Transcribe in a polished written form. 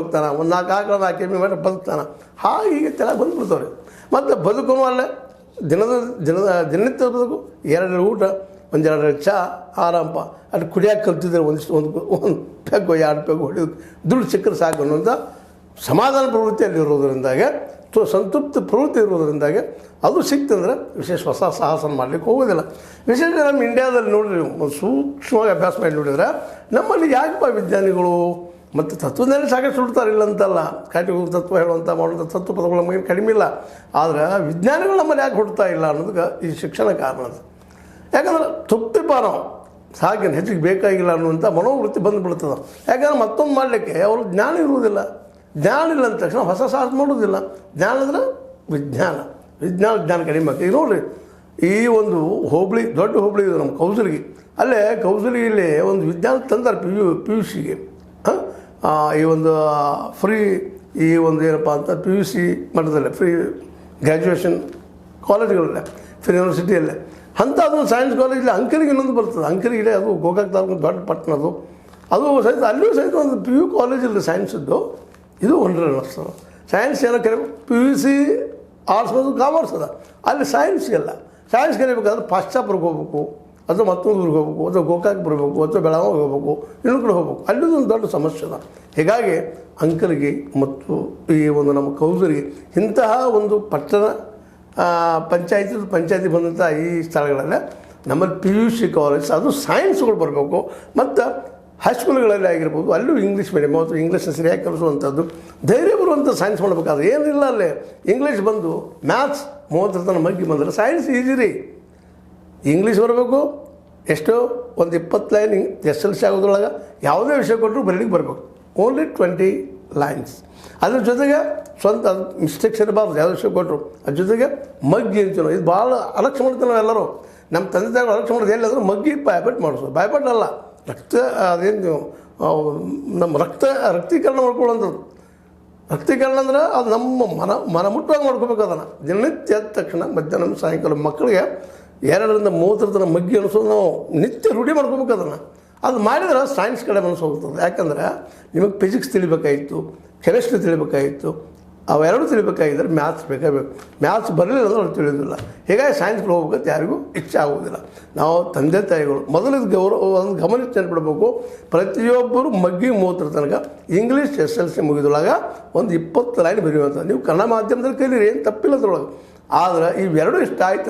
ಹೋಗ್ತಾನೆ, ಒಂದು 4 ಆಕಳ 4 ಎಮ್ಮೆ ಮಾಡಿ ಬದುಕ್ತಾನೆ. ಹಾಗೆ ಹೀಗೆ ತಲೆ ಬಂದುಬಿಡ್ತಾವ್ರಿ. ಮತ್ತು ಬದುಕೂ ಅಲ್ಲೇ ದಿನನಿತ್ಯ ಬದುಕು, 2 ಊಟ, 1-2 ಚಹಾ, ಆರಾಮಪ್ಪ. ಅದು ಕುಡಿಯೋಕೆ ಕಲ್ತಿದ್ರೆ ಒಂದು ಪೆಗ್ಗು 2 ಪೆಗ್ಗು ಹೊಡೆಯೋದು ದುಡ್ಡು ಸಿಕ್ಕರೆ ಸಾಕು ಅನ್ನೋಂಥ ಸಮಾಧಾನ ಪ್ರವೃತ್ತಿಯಲ್ಲಿ ಇರೋದರಿಂದಾಗೆ, ಸಂತೃಪ್ತ ಪ್ರವೃತ್ತಿ ಇರೋದರಿಂದಾಗೆ ಅದು ಸಿಕ್ತಂದ್ರೆ ವಿಶೇಷ ಹೊಸ ಸಾಹಸ ಮಾಡಲಿಕ್ಕೆ ಹೋಗೋದಿಲ್ಲ. ವಿಶೇಷ ನಮ್ಮ ಇಂಡಿಯಾದಲ್ಲಿ ನೋಡಿರಿ, ಒಂದು ಸೂಕ್ಷ್ಮವಾಗಿ ಅಭ್ಯಾಸ ಮಾಡಿ ನೋಡಿದ್ರೆ ನಮ್ಮಲ್ಲಿ ಯಾಕಪ್ಪ ವಿಜ್ಞಾನಿಗಳು ಮತ್ತು ತತ್ವಜ್ಞಾನಿ ಸಾಕಷ್ಟು ಸುಡ್ತಾರೆ, ಇಲ್ಲ ಅಂತಲ್ಲ. ಕಾಟಿಗಳು ತತ್ವ ಹೇಳುವಂಥ ಮಾಡುವಂಥ ತತ್ವ ಪದಗಳು ನಮಗೆ ಕಡಿಮೆ ಇಲ್ಲ. ಆದರೆ ವಿಜ್ಞಾನಿಗಳು ನಮ್ಮಲ್ಲಿ ಯಾಕೆ ಹುಡ್ತಾ ಇಲ್ಲ ಅನ್ನೋದಕ್ಕೆ ಈ ಶಿಕ್ಷಣ ಕಾರಣ ಅದು. ಯಾಕಂದ್ರೆ ತೃಪ್ತಿಪ ನಾವು ಸಾಕಿನ ಹೆಚ್ಚಿಗೆ ಬೇಕಾಗಿಲ್ಲ ಅನ್ನುವಂಥ ಮನೋವೃತ್ತಿ ಬಂದುಬಿಡ್ತದೆ. ಯಾಕಂದ್ರೆ ಮತ್ತೊಂದು ಮಾಡಲಿಕ್ಕೆ ಅವರು ಜ್ಞಾನ ಇರುವುದಿಲ್ಲ. ಜ್ಞಾನ ಇಲ್ಲ ಅಂದ ತಕ್ಷಣ ಹೊಸ ಸಾಹಸ ಮಾಡೋದಿಲ್ಲ. ಜ್ಞಾನ ಅಂದ್ರೆ ವಿಜ್ಞಾನ ಕಡಿಮೆ ಆಗ್ತದೆ. ಈಗ ನೋಡಿರಿ, ಈ ಒಂದು ಹೋಬಳಿ, ದೊಡ್ಡ ಹೋಬಳಿ ಇದೆ ನಮ್ಮ ಕೌಸಲಿಗೆ. ಅಲ್ಲೇ ಕೌಸಲಿಯಲ್ಲಿ ಒಂದು ವಿಜ್ಞಾನ ತಂದಾರೆ PUC ಈ ಒಂದು ಫ್ರೀ, ಈ ಒಂದು ಏನಪ್ಪ ಅಂತ PUC ಮಟ್ಟದಲ್ಲೇ ಫ್ರೀ ಗ್ರ್ಯಾಜುಯೇಷನ್ ಕಾಲೇಜ್ಗಳಲ್ಲೇ, ಫ್ರೀ ಯೂನಿವರ್ಸಿಟಿಯಲ್ಲೇ ಅಂಥ ಅದೊಂದು ಸೈನ್ಸ್ ಕಾಲೇಜಲ್ಲಿ ಅಂಕಲಿಗೆ ಇನ್ನೊಂದು ಬರ್ತದೆ. ಅಂಕಲಿಗೆ ಅದು ಗೋಕಾಕ್ ತಾಲೂಕು ದೊಡ್ಡ ಪಟ್ಟಣ ಅದು ಸಹಿತ ಅಲ್ಲಿಯೂ ಸಹಿತ ಒಂದು PU ಕಾಲೇಜಲ್ಲಿ ಸೈನ್ಸದ್ದು ಇದು ಒಂದರ ಅನ್ನಿಸ್ತದೆ. ಸೈನ್ಸ್ ಏನೋ ಕರೆ PUC ಆರ್ಟ್ಸ್ ಮತ್ತು ಕಾಮರ್ಸ್ ಅದ, ಅಲ್ಲಿ ಸೈನ್ಸ್ಗೆಲ್ಲ. ಸೈನ್ಸ್ ಕಲಿಬೇಕಾದ್ರೆ ಪಾಶ್ಚಾತ್ಯಕ್ಕೆ ಹೋಗ್ಬೇಕು, ಅಥವಾ ಮತ್ತೊಂದು ಊರಿಗೆ ಹೋಗ್ಬೇಕು, ಅಥವಾ ಗೋಕಾಕ್ ಬರಬೇಕು, ಅಥವಾ ಬೆಳಗಾವಿ ಹೋಗ್ಬೇಕು, ಇನ್ನೊಂದು ಕಡೆ ಹೋಗ್ಬೇಕು. ಅಲ್ಲಿಂದ ಒಂದು ದೊಡ್ಡ ಸಮಸ್ಯೆ ಅದ. ಹೀಗಾಗಿ ಅಂಕಲಿಗೆ ಮತ್ತು ಈ ಒಂದು ನಮ್ಮ ಕೌಸಲಿಗೆ ಇಂತಹ ಒಂದು ಪಟ್ಟಣ ಪಂಚಾಯತಿ ಬಂದಂಥ ಈ ಸ್ಥಳಗಳಲ್ಲೇ ನಮ್ಮಲ್ಲಿ PUC ಕಾಲೇಜ್ ಅದು ಸೈನ್ಸ್ಗಳು ಬರಬೇಕು. ಮತ್ತು ಹೈಸ್ಕೂಲ್ಗಳಲ್ಲಿ ಆಗಿರ್ಬೋದು, ಅಲ್ಲೂ ಇಂಗ್ಲೀಷ್ ಮೀಡಿಯಮ್ ಅಥವಾ ಇಂಗ್ಲೀಷ್ನ ಸರಿಯಾಗಿ ಕಲಿಸುವಂಥದ್ದು, ಧೈರ್ಯ ಬರುವಂಥ ಸೈನ್ಸ್ ಮಾಡಬೇಕಾದ್ರೆ ಏನಿಲ್ಲ. ಅಲ್ಲೇ ಇಂಗ್ಲೀಷ್ ಬಂದು ಮ್ಯಾಥ್ಸ್ 30 ತನಕ ಮಗ್ಗಿ ಬಂದರೆ ಸೈನ್ಸ್ ಈಸಿ ರೀ. ಇಂಗ್ಲೀಷ್ ಬರಬೇಕು, ಎಷ್ಟೋ ಒಂದು 20 ಲೈನ್ SLC ಆಗೋದ್ರೊಳಗೆ ಯಾವುದೇ ವಿಷಯ ಕೊಟ್ಟರು ಬರೀಲಿಕ್ಕೆ ಬರಬೇಕು. Only 20 lines. ಅದ್ರ ಜೊತೆಗೆ ಸ್ವಂತ ಮಿಸ್ಟೇಕ್ಸ್ ಇರಬಾರ್ದು. ಯಾವುದೇ ವಿಷಯ ಕೊಟ್ಟರು ಅದ್ರ ಜೊತೆಗೆ ಮಗ್ಗಿ ಅಂತೀವಿ ನಾವು. ಇದು ಭಾಳ ಅಲಕ್ಷ್ಯ ಮಾಡ್ತೀವಿ ನಾವೆಲ್ಲರೂ. ನಮ್ಮ ತಂದೆ ತಾಯಿಗಳು ಅಲಕ್ಷ್ಯ ಮಾಡೋದು ಎಲ್ಲಾದರೂ ಮಗ್ಗಿ ಬಾಯ್ಪಟ್ ಮಾಡಿಸೋದು. ಬಾಯ್ಪಟ್ ಅಲ್ಲ, ಅದೇನು ನಮ್ಮ ರಕ್ತೀಕರಣ ಮಾಡ್ಕೊಳ್ಳೋಂಥದ್ದು. ರಕ್ತೀಕರಣ ಅಂದ್ರೆ ಅದು ನಮ್ಮ ಮನ ಮುಟ್ಟುವಾಗ ಮಾಡ್ಕೋಬೇಕು. ಅದನ್ನು ದಿನನಿತ್ಯ ಎದ್ದ ತಕ್ಷಣ ಮಧ್ಯಾಹ್ನ ಸಾಯಂಕಾಲ ಮಕ್ಕಳಿಗೆ 2ರಿಂದ 30 ತನಕ ಮಗ್ಗಿ ಅನಿಸೋದು ನಾವು ನಿತ್ಯ ರೂಢಿ ಮಾಡ್ಕೋಬೇಕು. ಅದು ಮಾಡಿದ್ರೆ ಸೈನ್ಸ್ ಕಡೆ ಮನಸ್ಸು ಹೋಗ್ತದೆ. ಯಾಕಂದರೆ ನಿಮಗೆ ಫಿಸಿಕ್ಸ್ ತಿಳಿಬೇಕಾಗಿತ್ತು, ಕೆಮಿಸ್ಟ್ರಿ ತಿಳಿಬೇಕಾಗಿತ್ತು, ಅವೆರಡೂ ತಿಳಿಬೇಕಾಗಿದ್ದರೆ ಮ್ಯಾಥ್ಸ್ ಬೇಕಾಗಬೇಕು. ಮ್ಯಾಥ್ಸ್ ಬರಲಿಲ್ಲ ಅಂದ್ರೆ ಅವ್ರು ತಿಳಿಯೋದಿಲ್ಲ. ಹೀಗಾಗಿ ಸೈನ್ಸ್ಗಳು ಹೋಗ್ಬೇಕಂತ ಯಾರಿಗೂ ಇಚ್ಛೆ ಆಗೋದಿಲ್ಲ. ನಾವು ತಂದೆ ತಾಯಿಗಳು ಮೊದಲಿಗೆ ಒಂದು ಗಮನಿಸಿ ನೆನ್ಪಿಡ್ಬೇಕು. ಪ್ರತಿಯೊಬ್ಬರು ಮಗ್ಗಿ 30 ತನಕ ಇಂಗ್ಲೀಷ್ SLC ಮುಗಿದೊಳಗೆ ಒಂದು 20 ಲೈನ್ ಬರೆಯುವಂಥ. ನೀವು ಕನ್ನಡ ಮಾಧ್ಯಮದಲ್ಲಿ ಕಲೀರಿ, ಏನು ತಪ್ಪಿಲ್ಲ ಅದ್ರೊಳಗೆ. ಆದರೆ ಇವೆರಡೂ ಇಷ್ಟ ಆಯ್ತು